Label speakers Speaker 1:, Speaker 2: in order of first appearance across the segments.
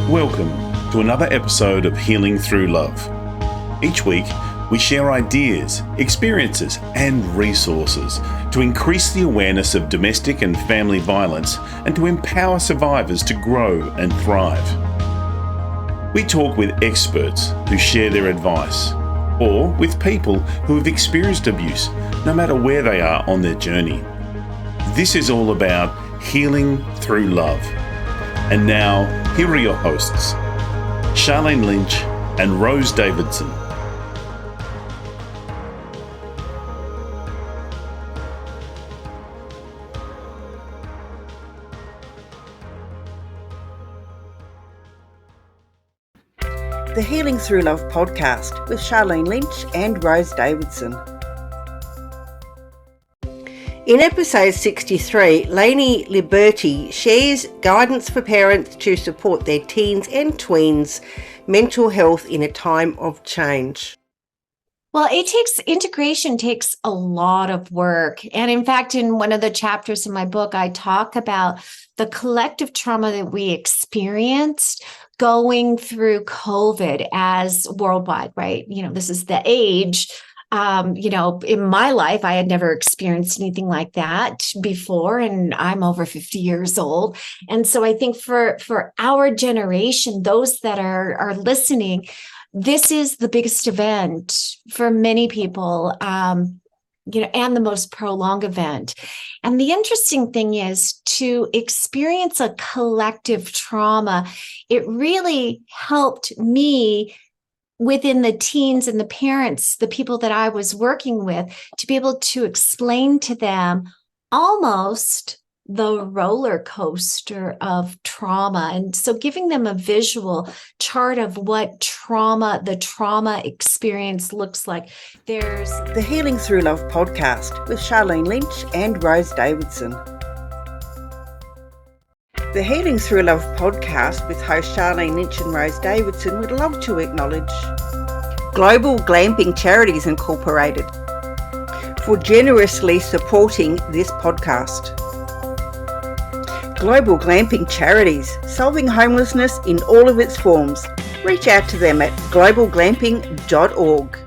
Speaker 1: Welcome to another episode of Healing Through Love. Each week, we share ideas, experiences, and resources to increase the awareness of domestic and family violence and to empower survivors to grow and thrive. We talk with experts who share their advice, or with people who have experienced abuse, no matter where they are on their journey. This is all about healing through love. And now, here are your hosts, Charlene Lynch and Rose Davidson.
Speaker 2: The Healing Through Love podcast with Charlene Lynch and Rose Davidson. In episode 63, Lainie Liberti shares guidance for parents to support their teens and tweens' mental health in a time of change.
Speaker 3: Well, integration takes a lot of work. And in fact, in one of the chapters in my book, I talk about the collective trauma that we experienced going through COVID as worldwide, right? This is the age. In my life, I had never experienced anything like that before, and I'm over 50 years old. And so I think for our generation, those that are listening, this is the biggest event for many people, and the most prolonged event. And the interesting thing is to experience a collective trauma. It really helped me within the teens and the parents, the people that I was working with, to be able to explain to them almost the roller coaster of trauma. And so giving them a visual chart of what the trauma experience looks like. There's
Speaker 2: the Healing Through Love podcast with Charlene Lynch and Rose Davidson. The Healing Through Love podcast with host Charlene Lynch and Rose Davidson would love to acknowledge Global Glamping Charities Incorporated for generously supporting this podcast. Global Glamping Charities, solving homelessness in all of its forms. Reach out to them at globalglamping.org.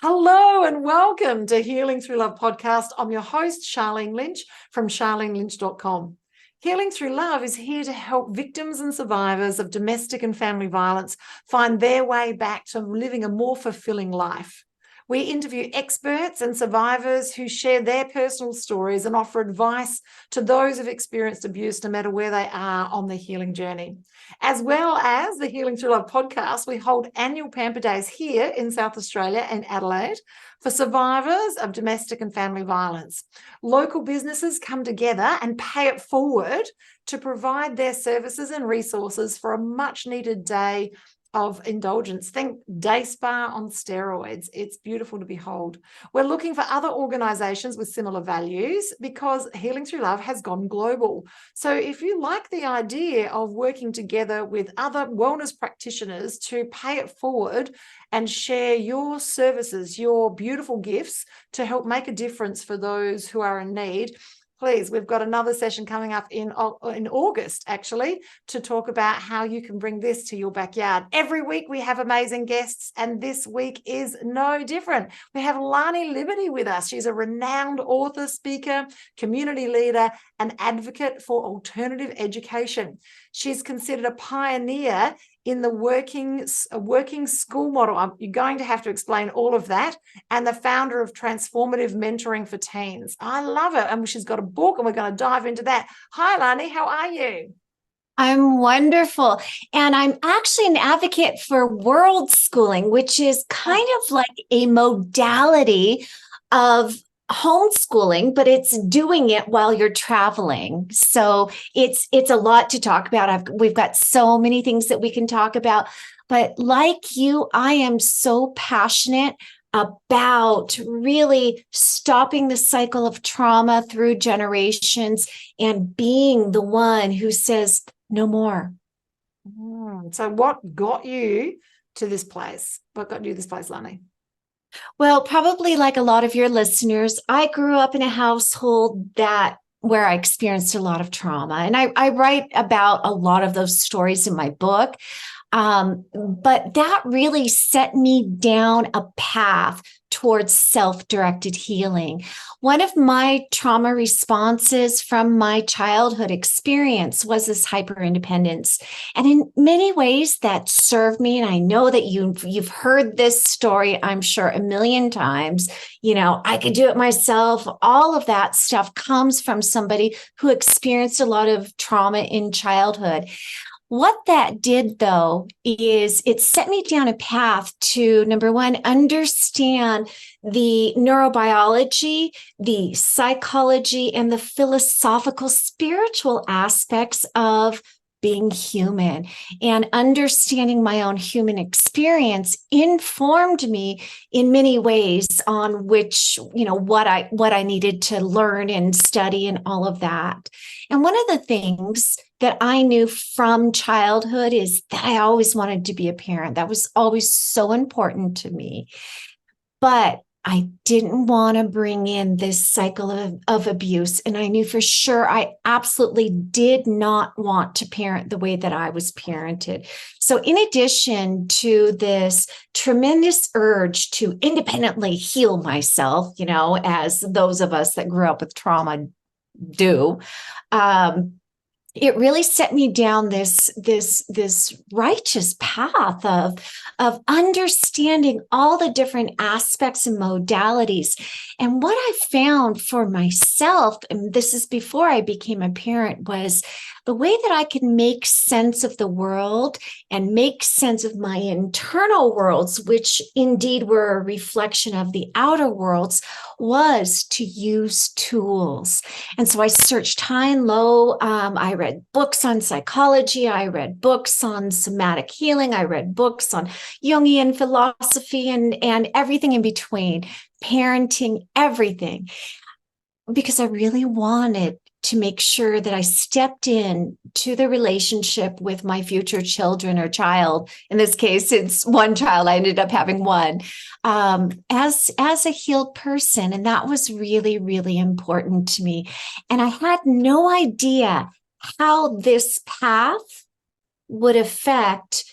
Speaker 4: Hello and welcome to Healing Through Love podcast. I'm your host, Charlene Lynch from charlenelynch.com. Healing Through Love is here to help victims and survivors of domestic and family violence find their way back to living a more fulfilling life. We interview experts and survivors who share their personal stories and offer advice to those who've experienced abuse, no matter where they are on the healing journey. As well as the Healing Through Love podcast, we hold annual Pamper Days here in South Australia and Adelaide for survivors of domestic and family violence. Local businesses come together and pay it forward to provide their services and resources for a much needed day of indulgence. Think day spa on steroids. It's beautiful to behold. We're looking for other organizations with similar values because Healing Through Love has gone global. So if you like the idea of working together with other wellness practitioners to pay it forward and share your services, your beautiful gifts to help make a difference for those who are in need, please, we've got another session coming up in August, actually, to talk about how you can bring this to your backyard. Every week we have amazing guests, and this week is no different. We have Lainie Liberti with us. She's a renowned author, speaker, community leader, and advocate for alternative education. She's considered a pioneer in the working school model. You're going to have to explain all of that. And the founder of Transformative Mentoring for Teens. I love it. And she's got a book, and we're going to dive into that. Hi, Lainie. How are you?
Speaker 3: I'm wonderful. And I'm actually an advocate for world schooling, which is kind of like a modality of homeschooling, but it's doing it while you're traveling. So it's a lot to talk about. We've got so many things that we can talk about. But like you, I am so passionate about really stopping the cycle of trauma through generations and being the one who says no more.
Speaker 4: So what got you to this place? What got you to this place, Lainie?
Speaker 3: Well, probably like a lot of your listeners, I grew up in a household that where I experienced a lot of trauma. And I write about a lot of those stories in my book. But that really set me down a path towards self-directed healing. One of my trauma responses from my childhood experience was this hyper-independence. And in many ways that served me. And I know that you've heard this story, I'm sure, a million times. I could do it myself. All of that stuff comes from somebody who experienced a lot of trauma in childhood. What that did, though, is it set me down a path to, number one, understand the neurobiology, the psychology, and the philosophical, spiritual aspects of being human. And understanding my own human experience informed me in many ways on which, what I needed to learn and study and all of that. And one of the things that I knew from childhood is that I always wanted to be a parent. That was always so important to me. But I didn't want to bring in this cycle of abuse. And I knew for sure I absolutely did not want to parent the way that I was parented. So in addition to this tremendous urge to independently heal myself, as those of us that grew up with trauma do, it really set me down this righteous path of understanding all the different aspects and modalities. And what I found for myself, and this is before I became a parent, was the way that I could make sense of the world and make sense of my internal worlds, which indeed were a reflection of the outer worlds, was to use tools. And so I searched high and low. I read books on psychology. I read books on somatic healing. I read books on Jungian philosophy and everything in between, parenting, everything, because I really wanted to make sure that I stepped in to the relationship with my future children or child. In this case, it's one child. I ended up having one, as a healed person. And that was really, really important to me. And I had no idea how this path would affect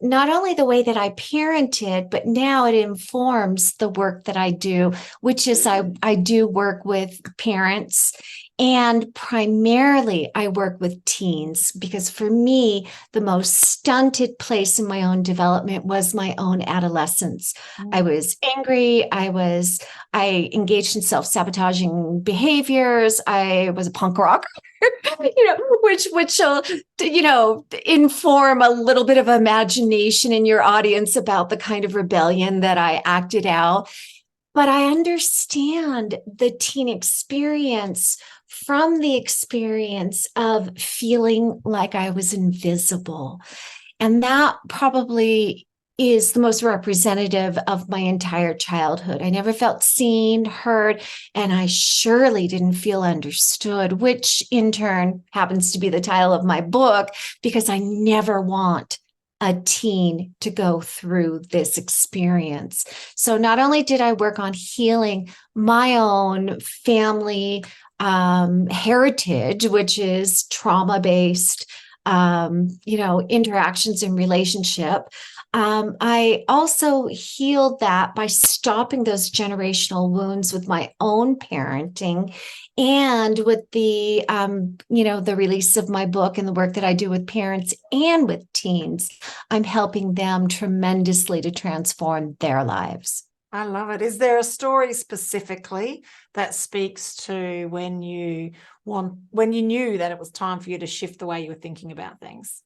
Speaker 3: not only the way that I parented, but now it informs the work that I do, which is I do work with parents. And primarily, I work with teens, because for me, the most stunted place in my own development was my own adolescence. I was angry. I engaged in self-sabotaging behaviors. I was a punk rocker, which will, inform a little bit of imagination in your audience about the kind of rebellion that I acted out. But I understand the teen experience from the experience of feeling like I was invisible. And that probably is the most representative of my entire childhood. I never felt seen, heard, and I surely didn't feel understood, which in turn happens to be the title of my book, because I never want a teen to go through this experience. So not only did I work on healing my own family heritage, which is trauma-based, interactions and relationship, I also healed that by stopping those generational wounds with my own parenting, and with the, the release of my book and the work that I do with parents and with teens. I'm helping them tremendously to transform their lives.
Speaker 4: I love it. Is there a story specifically that speaks to when you knew that it was time for you to shift the way you were thinking about things?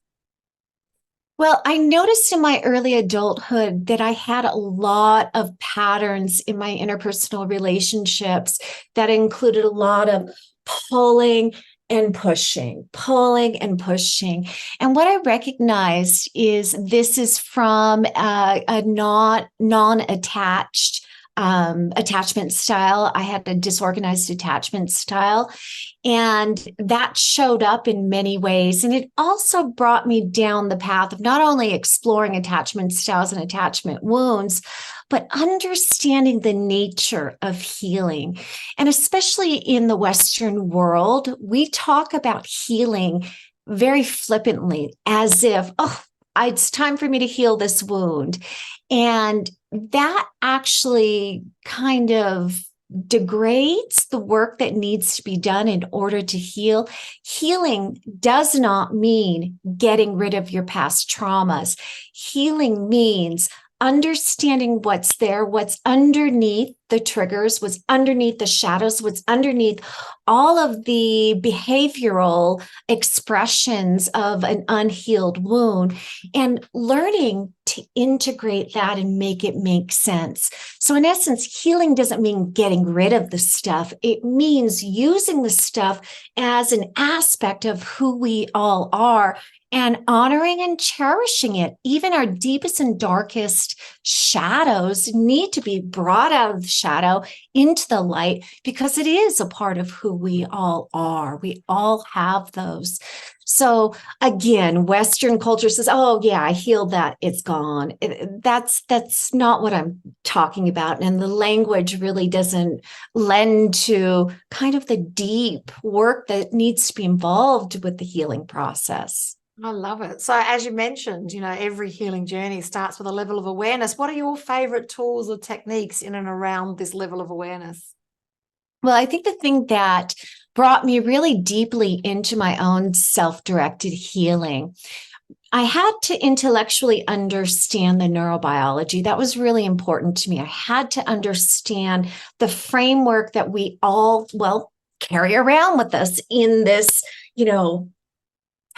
Speaker 3: Well, I noticed in my early adulthood that I had a lot of patterns in my interpersonal relationships that included a lot of pulling and pushing. And what I recognized is this is from a non-attached attachment style. I had a disorganized attachment style, and that showed up in many ways. And it also brought me down the path of not only exploring attachment styles and attachment wounds, but understanding the nature of healing. And especially in the Western world, we talk about healing very flippantly, as if, oh, it's time for me to heal this wound. And that actually kind of degrades the work that needs to be done in order to heal. Healing does not mean getting rid of your past traumas. Healing means understanding what's there, what's underneath the triggers, what's underneath the shadows, what's underneath all of the behavioral expressions of an unhealed wound, and learning to integrate that and make it make sense. So in essence, healing doesn't mean getting rid of the stuff. It means using the stuff as an aspect of who we all are, and honoring and cherishing it. Even our deepest and darkest shadows need to be brought out of the shadow into the light, because it is a part of who we all are. We all have those. So again, Western culture says, oh yeah, I healed that, it's gone. That's not what I'm talking about. And the language really doesn't lend to kind of the deep work that needs to be involved with the healing process.
Speaker 4: I love it. So as you mentioned, every healing journey starts with a level of awareness. What are your favorite tools or techniques in and around this level of awareness?
Speaker 3: Well, I think the thing that brought me really deeply into my own self-directed healing, I had to intellectually understand the neurobiology. That was really important to me. I had to understand the framework that we all, carry around with us in this,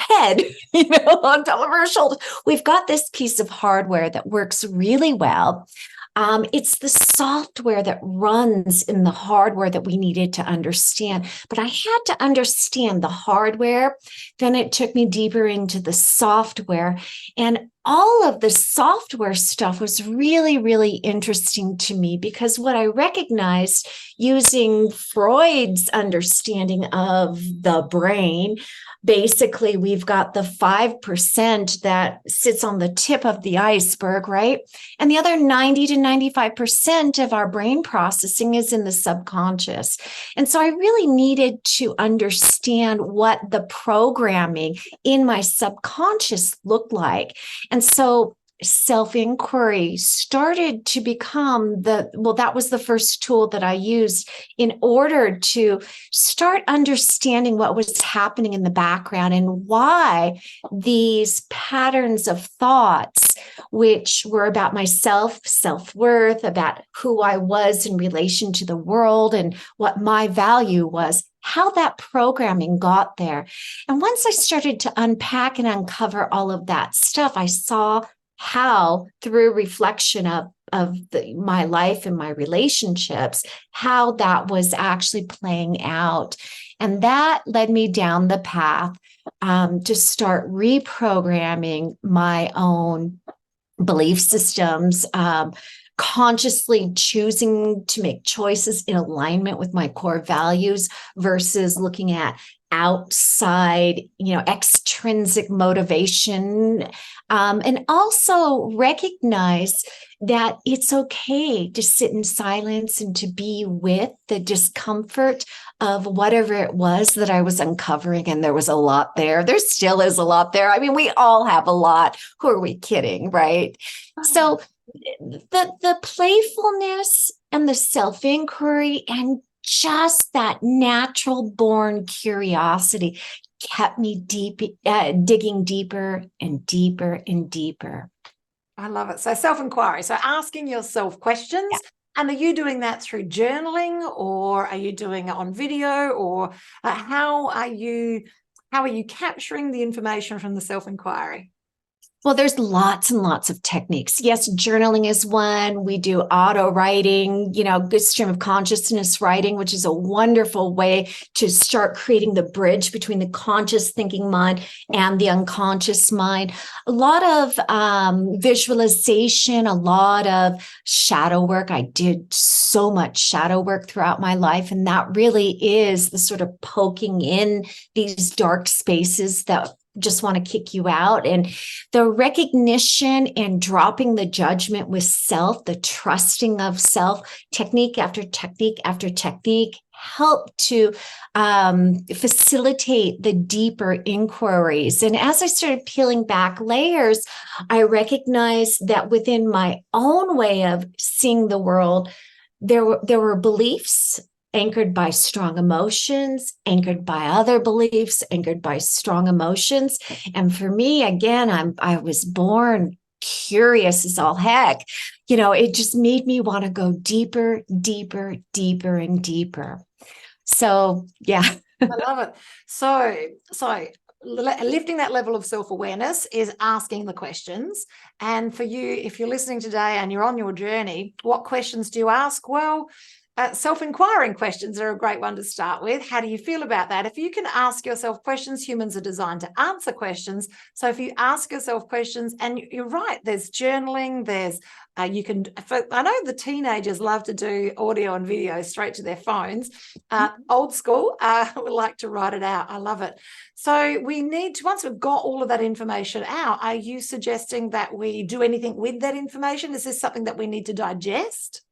Speaker 3: head, on top of our shoulders. We've got this piece of hardware that works really well. It's the software that runs in the hardware that we needed to understand. But I had to understand the hardware. Then it took me deeper into the software. And all of the software stuff was really, really interesting to me, because what I recognized using Freud's understanding of the brain, basically, we've got the 5% that sits on the tip of the iceberg, right? And the other 90 to 95% of our brain processing is in the subconscious. And so I really needed to understand what the programming in my subconscious looked like. And so self-inquiry started to become that was the first tool that I used in order to start understanding what was happening in the background and why these patterns of thoughts, which were about myself, self-worth, about who I was in relation to the world and what my value was, how that programming got there. And once I started to unpack and uncover all of that stuff, I saw how, through reflection of my life and my relationships, how that was actually playing out. And that led me down the path to start reprogramming my own belief systems, consciously choosing to make choices in alignment with my core values versus looking at outside, extrinsic motivation, and also recognize that it's okay to sit in silence and to be with the discomfort of whatever it was that I was uncovering. And there was a lot there. There still is a lot there. I mean, we all have a lot. Who are we kidding, right? So the playfulness and the self-inquiry and just that natural born curiosity kept me digging deeper and deeper and deeper.
Speaker 4: I love it. So self-inquiry. So asking yourself questions. Yeah. And are you doing that through journaling, or are you doing it on video, or how are you capturing the information from the self-inquiry?
Speaker 3: Well, there's lots and lots of techniques. Yes, journaling is one. We do auto writing, good stream of consciousness writing, which is a wonderful way to start creating the bridge between the conscious thinking mind and the unconscious mind. A lot of visualization, a lot of shadow work. I did so much shadow work throughout my life, and that really is the sort of poking in these dark spaces that just want to kick you out. And the recognition and dropping the judgment with self, the trusting of self, technique after technique after technique, help to facilitate the deeper inquiries. And as I started peeling back layers, I recognized that within my own way of seeing the world, there were beliefs anchored by strong emotions, anchored by other beliefs, anchored by strong emotions. And for me, again, I was born curious as all heck. It just made me want to go deeper, deeper, deeper, and deeper. So, yeah.
Speaker 4: I love it. So lifting that level of self-awareness is asking the questions. And for you, if you're listening today and you're on your journey, what questions do you ask? Well, self-inquiring questions are a great one to start with. How do you feel about that? If you can ask yourself questions, humans are designed to answer questions. So if you ask yourself questions, and you're right, there's journaling, there's I know the teenagers love to do audio and video straight to their phones. Old school would like to write it out. I love it. So we need to, once we've got all of that information out, are you suggesting that we do anything with that information? Is this something that we need to digest?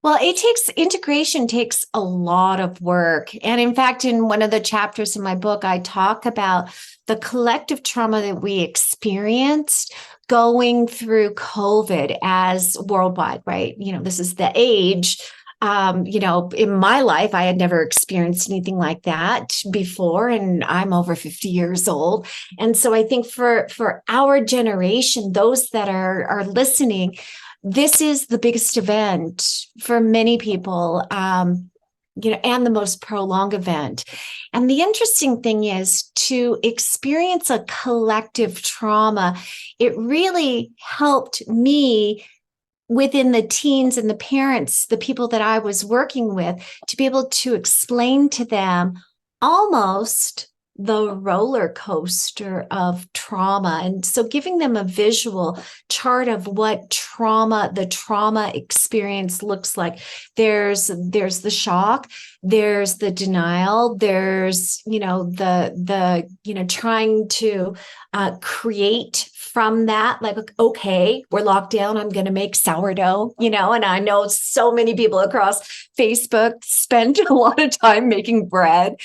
Speaker 3: Well, integration takes a lot of work. And in fact, in one of the chapters in my book, I talk about the collective trauma that we experienced going through COVID as worldwide, right? This is the age. In my life, I had never experienced anything like that before, and I'm over 50 years old. And so I think for our generation, those that are listening, this is the biggest event for many people, and the most prolonged event. And the interesting thing is to experience a collective trauma. It really helped me within the teens and the parents, the people that I was working with, to be able to explain to them almost the roller coaster of trauma. And so giving them a visual chart of what the trauma experience looks like. There's the shock, there's the denial, there's, the trying to create from that, like, okay, we're locked down, I'm going to make sourdough, and I know so many people across Facebook spend a lot of time making bread.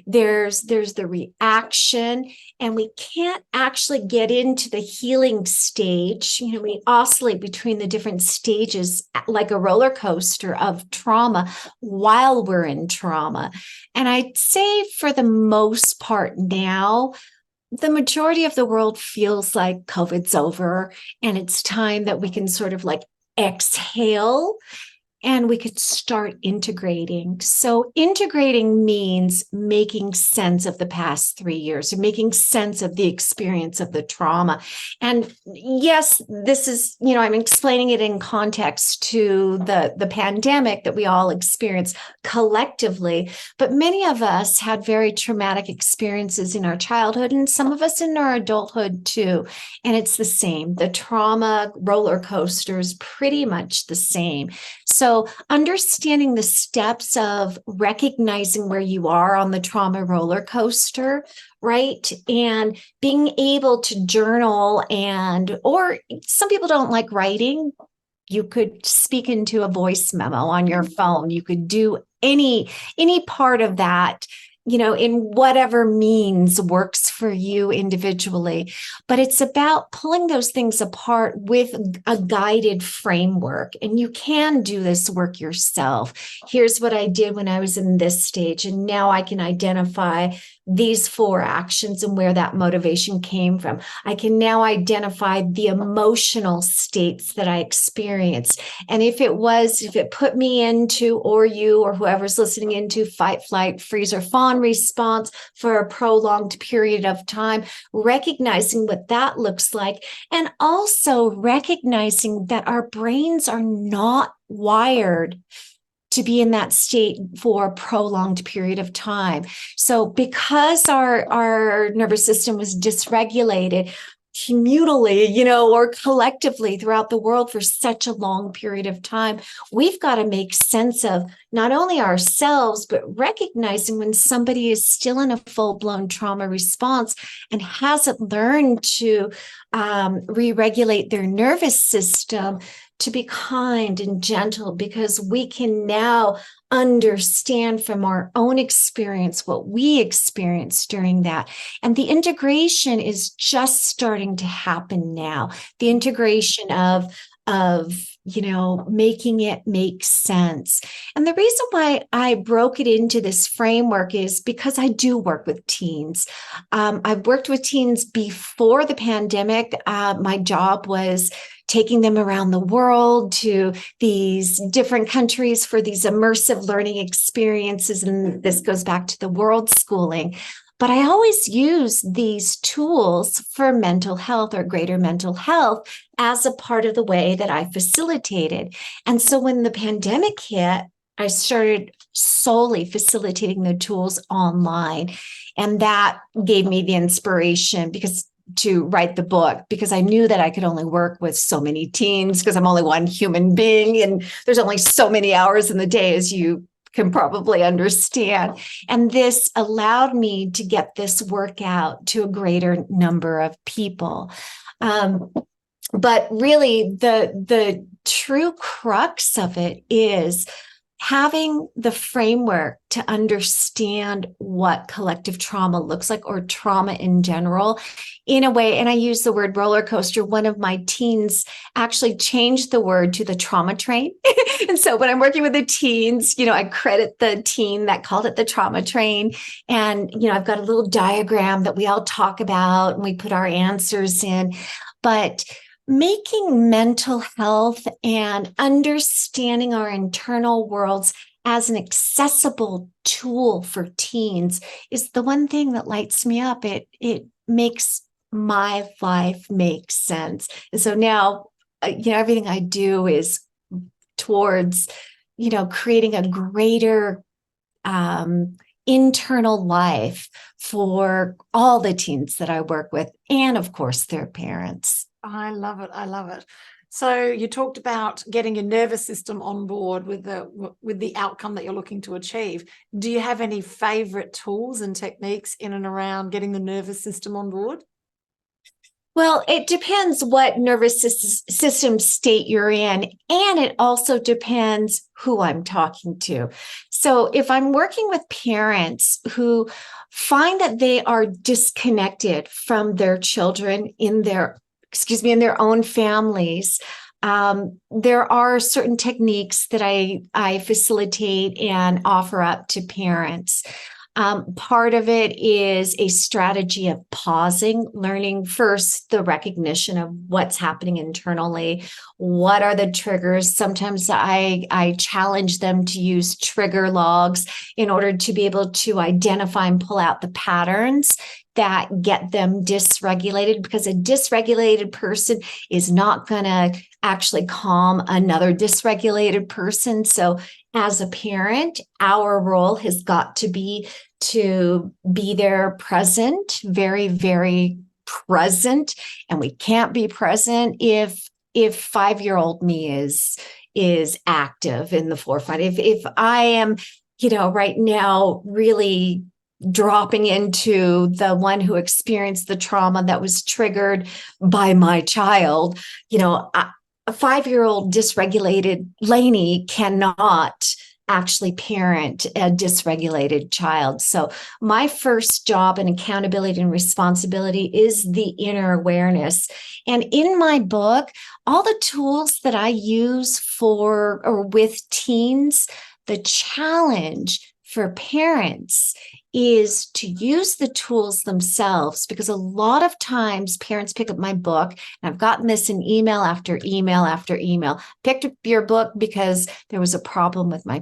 Speaker 3: There's the reaction, and we can't actually get into the healing stage. We oscillate between the different stages like a roller coaster of trauma while we're in trauma. And I'd say for the most part now, the majority of the world feels like COVID's over and it's time that we can sort of like exhale and we could start integrating. So integrating means making sense of the past 3 years, or making sense of the experience of the trauma. And yes, this is, I'm explaining it in context to the pandemic that we all experienced collectively, but many of us had very traumatic experiences in our childhood and some of us in our adulthood too. And it's the same. The trauma roller coaster is pretty much the same. So understanding the steps of recognizing where you are on the trauma roller coaster, right? And being able to journal or some people don't like writing. You could speak into a voice memo on your phone. You could do any part of that, in whatever means works for you individually. But it's about pulling those things apart with a guided framework. And you can do this work yourself. Here's what I did when I was in this stage. And now I can identify these 4 actions and where that motivation came from. I can now identify the emotional states that I experienced. And if it put me into, or you or whoever's listening into, fight, flight, freeze, or fawn one response for a prolonged period of time, recognizing what that looks like, and also recognizing that our brains are not wired to be in that state for a prolonged period of time. So because our nervous system was dysregulated communally, or collectively throughout the world for such a long period of time, we've got to make sense of not only ourselves, but recognizing when somebody is still in a full-blown trauma response and hasn't learned to re-regulate their nervous system, to be kind and gentle, because we can now understand from our own experience what we experienced during that. And the integration is just starting to happen now. The integration of making it make sense. And the reason why I broke it into this framework is because I do work with teens. I've worked with teens before the pandemic. My job was taking them around the world to these different countries for these immersive learning experiences. And this goes back to the world schooling. But I always use these tools for mental health or greater mental health as a part of the way that I facilitated. And so when the pandemic hit, I started solely facilitating the tools online. And that gave me the inspiration to write the book, because I knew that I could only work with so many teens, because I'm only one human being and there's only so many hours in the day, as you can probably understand. And this allowed me to get this work out to a greater number of people. But really, the true crux of it is having the framework to understand what collective trauma looks like, or trauma in general, in a way. And I use the word roller coaster. One of my teens actually changed the word to the trauma train. And so when I'm working with the teens, I credit the teen that called it the trauma train. And, I've got a little diagram that we all talk about and we put our answers in. But making mental health and understanding our internal worlds as an accessible tool for teens is the one thing that lights me up. It makes my life make sense. And so now, everything I do is towards, creating a greater internal life for all the teens that I work with, and of course, their parents.
Speaker 4: I love it. I love it. So you talked about getting your nervous system on board with the outcome that you're looking to achieve. Do you have any favorite tools and techniques in and around getting the nervous system on board?
Speaker 3: Well, it depends what nervous system state you're in, and it also depends who I'm talking to. So if I'm working with parents who find that they are disconnected from their children in their own families, there are certain techniques that I facilitate and offer up to parents. Part of it is a strategy of pausing, learning first the recognition of what's happening internally. What are the triggers? Sometimes I challenge them to use trigger logs in order to be able to identify and pull out the patterns that get them dysregulated, because a dysregulated person is not going to actually calm another dysregulated person. So as a parent, our role has got to be there present, very, very present. And we can't be present if 5-year-old me is active in the forefront. If I am, right now really dropping into the one who experienced the trauma that was triggered by my child, a 5-year-old dysregulated Lainie cannot actually parent a dysregulated child. So my first job in accountability and responsibility is the inner awareness. And in my book, all the tools that I use for or with teens, the challenge for parents is to use the tools themselves, because a lot of times parents pick up my book, and I've gotten this in email after email after email. Picked up your book because there was a problem with my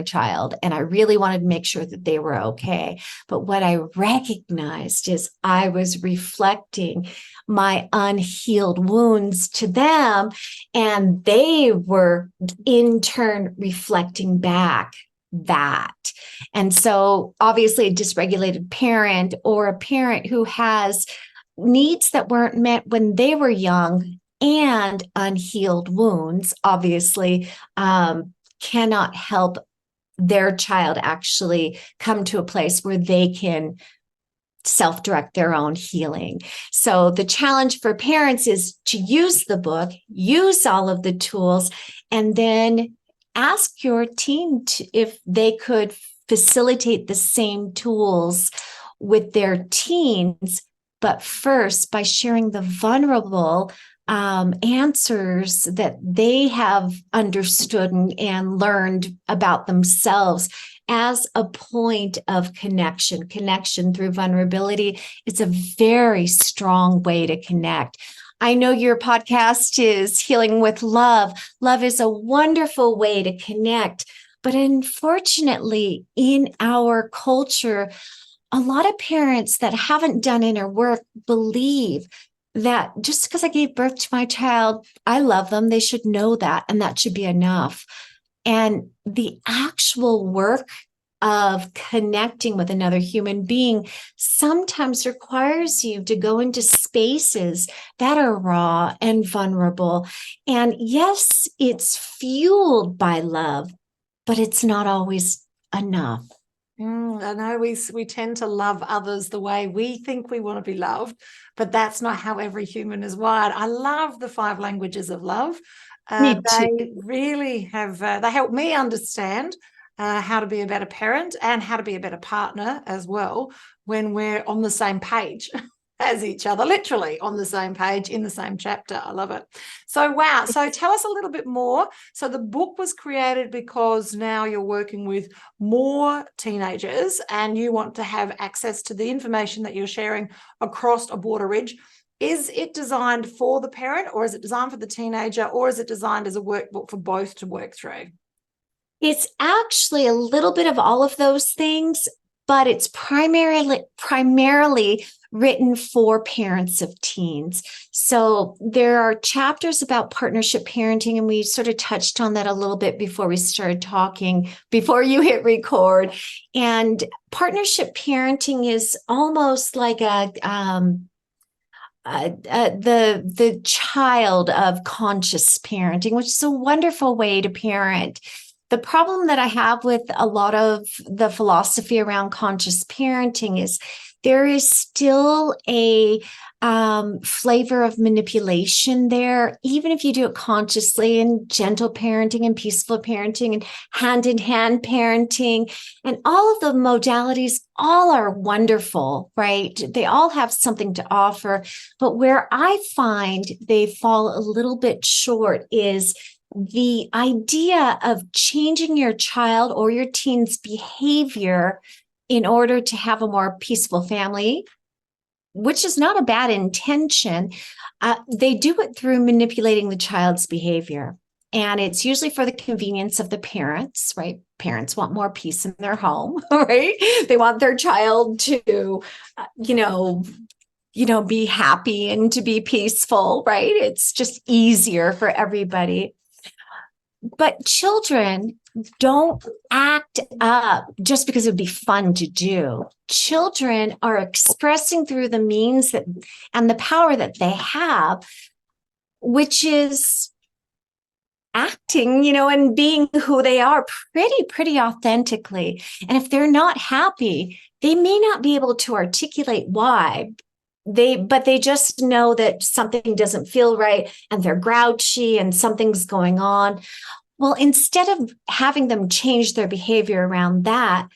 Speaker 3: child, and I really wanted to make sure that they were okay. But what I recognized is I was reflecting my unhealed wounds to them, and they were in turn reflecting back that. And so obviously a dysregulated parent, or a parent who has needs that weren't met when they were young and unhealed wounds, obviously cannot help their child actually come to a place where they can self-direct their own healing. So the challenge for parents is to use the book, use all of the tools, and then ask your teen if they could facilitate the same tools with their teens, but first by sharing the vulnerable answers that they have understood and learned about themselves as a point of connection. Connection through vulnerability is a very strong way to connect. I know your podcast is Healing with Love. Love is a wonderful way to connect. But unfortunately, in our culture, a lot of parents that haven't done inner work believe that just because I gave birth to my child, I love them. They should know that, and that should be enough. And the actual work of connecting with another human being sometimes requires you to go into spaces that are raw and vulnerable. And yes, it's fueled by love, but it's not always enough.
Speaker 4: I know we tend to love others the way we think we want to be loved, but that's not how every human is wired. I love the 5 languages of love.
Speaker 3: Me too.
Speaker 4: They really have, they help me understand how to be a better parent and how to be a better partner as well when we're on the same page as each other, literally on the same page in the same chapter. I love it. So, wow. So tell us a little bit more. So the book was created because now you're working with more teenagers and you want to have access to the information that you're sharing across a broader reach. Is it designed for the parent, or is it designed for the teenager, or is it designed as a workbook for both to work through?
Speaker 3: It's actually a little bit of all of those things, but it's primarily written for parents of teens. So there are chapters about partnership parenting, and we sort of touched on that a little bit before we started talking, before you hit record. And partnership parenting is almost like the child of conscious parenting, which is a wonderful way to parent. The problem that I have with a lot of the philosophy around conscious parenting is there is still a flavor of manipulation there, even if you do it consciously, and gentle parenting and peaceful parenting and hand-in-hand parenting, and all of the modalities all are wonderful, right? They all have something to offer. But where I find they fall a little bit short is the idea of changing your child or your teen's behavior in order to have a more peaceful family, which is not a bad intention. They do it through manipulating the child's behavior. And it's usually for the convenience of the parents, right? Parents want more peace in their home, right? They want their child to, be happy and to be peaceful, right? It's just easier for everybody. But children don't act up just because it would be fun to do. Children are expressing through the means that and the power that they have, which is acting, and being who they are pretty authentically. And if they're not happy, they may not be able to articulate why. But they just know that something doesn't feel right and they're grouchy and something's going on. Well, instead of having them change their behavior around that,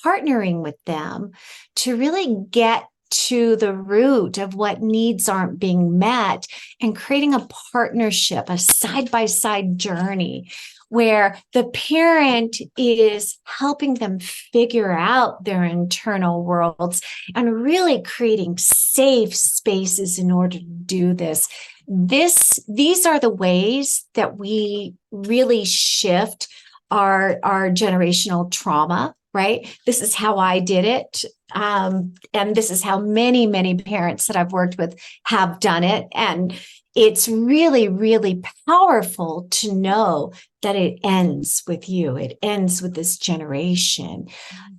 Speaker 3: partnering with them to really get to the root of what needs aren't being met and creating a partnership, a side-by-side journey where the parent is helping them figure out their internal worlds and really creating safe spaces in order to do this. These are the ways that we really shift our generational trauma, right? This is how I did it. And this is how many, many parents that I've worked with have done it. And it's really, really powerful to know that it ends with you. It ends with this generation.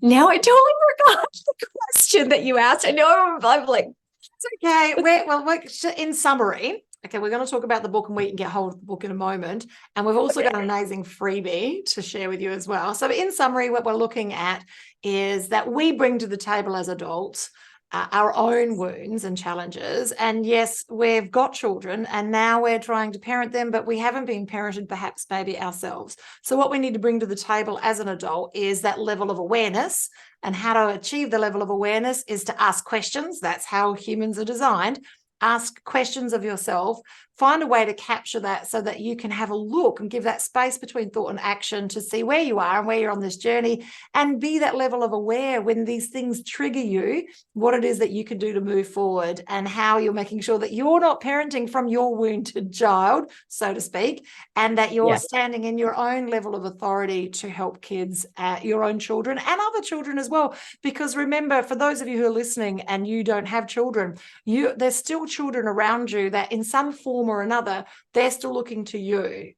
Speaker 3: Now I totally forgot the question that you asked. I know I'm like,
Speaker 4: it's okay. In summary, okay, we're going to talk about the book and we can get hold of the book in a moment. And we've also got an amazing freebie to share with you as well. So in summary, what we're looking at is that we bring to the table as adults our own wounds and challenges. And yes, we've got children and now we're trying to parent them, but we haven't been parented perhaps maybe ourselves. So what we need to bring to the table as an adult is that level of awareness. And how to achieve the level of awareness is to ask questions. That's how humans are designed. Ask questions of yourself, find a way to capture that so that you can have a look and give that space between thought and action to see where you are and where you're on this journey, and be that level of aware when these things trigger you, what it is that you can do to move forward and how you're making sure that you're not parenting from your wounded child, so to speak, and that you're standing in your own level of authority to help kids, your own children and other children as well. Because remember, for those of you who are listening and you don't have children, there's still children around you that in some form or another, they're still looking to you.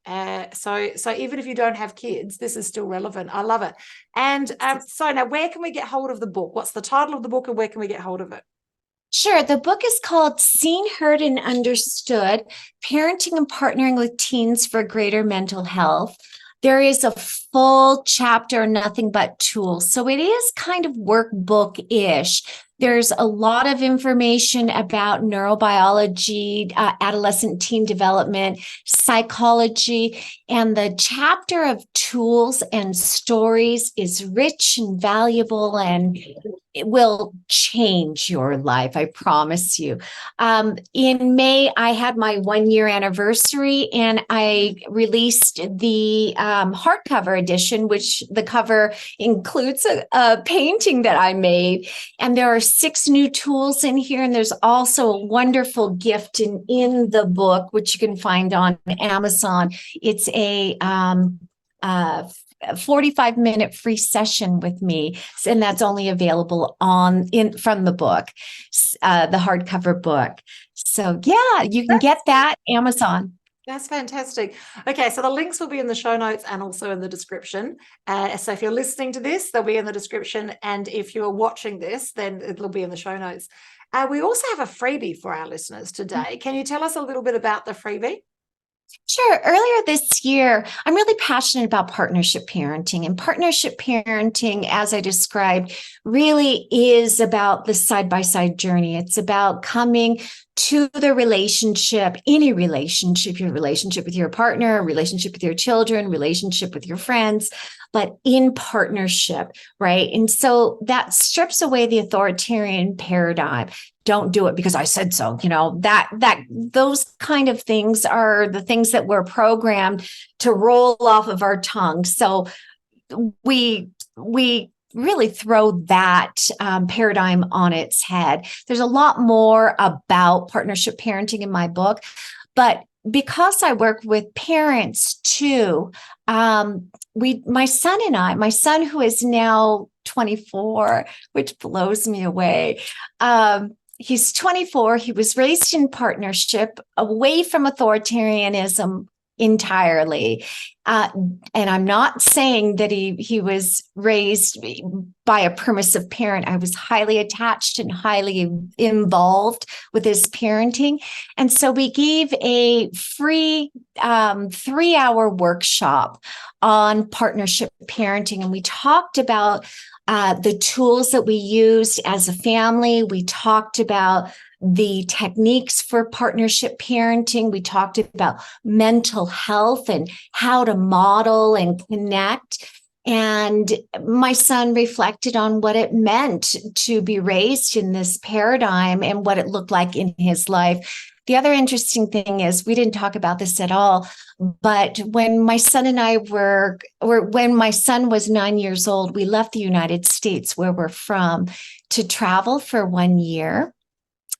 Speaker 4: So even if you don't have kids, this is still relevant. I love it. And so now where can we get hold of the book? What's the title of the book and where can we get hold of it?
Speaker 3: Sure. The book is called Seen, Heard, and Understood, Parenting and Partnering with Teens for Greater Mental Health. There is a full chapter, Nothing But Tools. So it is kind of workbook-ish. There's a lot of information about neurobiology, adolescent teen development, psychology, and the chapter of tools and stories is rich and valuable, and it will change your life, I promise you. In May, I had my 1-year anniversary, and I released the hardcover edition, which the cover includes a painting that I made, and there are 6 new tools in here, and there's also a wonderful gift in the book, which you can find on Amazon. It's a 45-minute free session with me, and that's only available from the book, the hardcover book. So yeah, you can get that Amazon.
Speaker 4: That's fantastic. Okay, so the links will be in the show notes and also in the description. So if you're listening to this, they'll be in the description. And if you're watching this, then it'll be in the show notes. We also have a freebie for our listeners today. Can you tell us a little bit about the freebie?
Speaker 3: Sure. Earlier this year, I'm really passionate about partnership parenting, and partnership parenting, as I described, really is about the side-by-side journey. It's about coming to the relationship, any relationship, your relationship with your partner, relationship with your children, relationship with your friends, but in partnership, right? And so that strips away the authoritarian paradigm. Don't do it because I said so. You know, those kind of things are the things that we're programmed to roll off of our tongue. So we really throw that paradigm on its head. There's a lot more about partnership parenting in my book, but because I work with parents too, my son who is now 24, which blows me away. He's 24. He was raised in partnership, away from authoritarianism entirely. And I'm not saying that he was raised by a permissive parent. I was highly attached and highly involved with his parenting. And so we gave a free 3-hour workshop on partnership parenting. And we talked about the tools that we used as a family. We talked about the techniques for partnership parenting. We talked about mental health and how to model and connect. And my son reflected on what it meant to be raised in this paradigm and what it looked like in his life. The other interesting thing is, we didn't talk about this at all, but when my son and I when my son was 9 years old, we left the United States, where we're from, to travel for 1 year.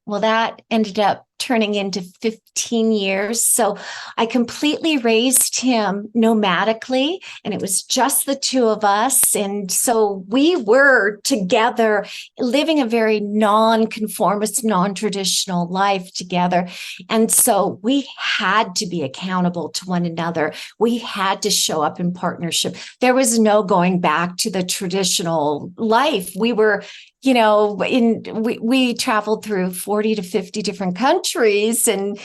Speaker 3: Well, that ended up turning into 15 years. So I completely raised him nomadically, and it was just the two of us. And so we were together, living a very non-conformist, non-traditional life together. And so we had to be accountable to one another. We had to show up in partnership. There was no going back to the traditional life. We were, we traveled through 40 to 50 different countries, and,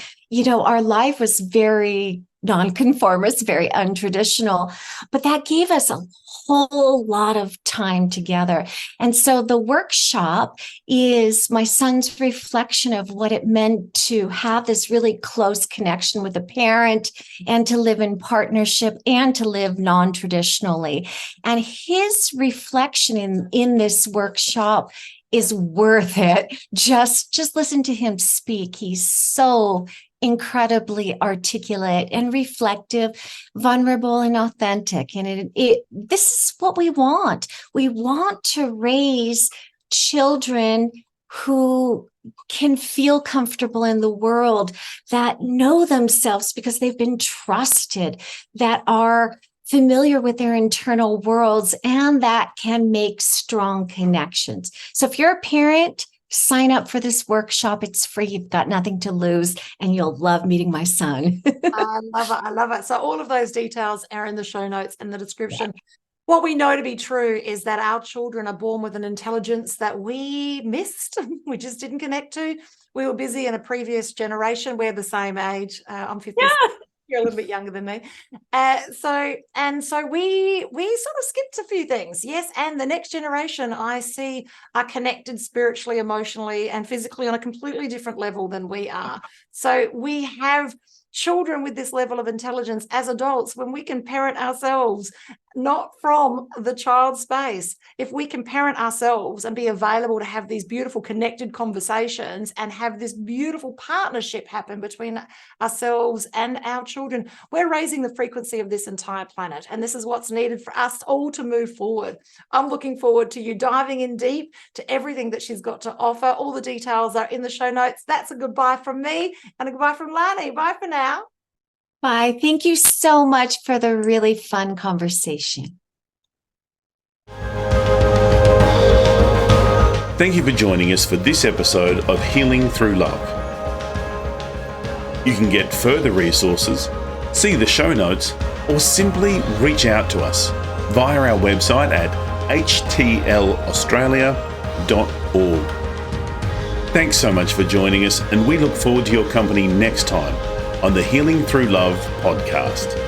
Speaker 3: our life was very nonconformist, very untraditional, but that gave us a whole lot of time together. And so the workshop is my son's reflection of what it meant to have this really close connection with a parent, and to live in partnership, and to live non-traditionally. And his reflection in this workshop is worth it. Just listen to him speak. He's so incredibly articulate and reflective, vulnerable and authentic. And this is what we want. We want to raise children who can feel comfortable in the world, that know themselves because they've been trusted, that are familiar with their internal worlds, and that can make strong connections. So if you're a parent, sign up for this workshop. It's free. You've got nothing to lose, and you'll love meeting my son.
Speaker 4: I love it. I love it. So all of those details are in the show notes and the description. Yeah. What we know to be true is that our children are born with an intelligence that we missed. We just didn't connect to. We were busy in a previous generation. We're the same age. I'm 50. Yeah. You're a little bit younger than me. So we sort of skipped a few things. Yes. And the next generation, I see, are connected spiritually, emotionally, and physically on a completely different level than we are. So we have children with this level of intelligence as adults. When we can parent ourselves, not from the child space, if we can parent ourselves and be available to have these beautiful connected conversations and have this beautiful partnership happen between ourselves and our children, we're raising the frequency of this entire planet. And this is what's needed for us all to move forward. I'm looking forward to you diving in deep to everything that she's got to offer. All the details are in the show notes. That's a goodbye from me and a goodbye from Lainie. Bye for now.
Speaker 3: Bye. Thank you so much for the really fun conversation.
Speaker 1: Thank you for joining us for this episode of Healing Through Love. You can get further resources, see the show notes, or simply reach out to us via our website at htlaustralia.org. Thanks so much for joining us, and we look forward to your company next time on the Healing Through Love podcast.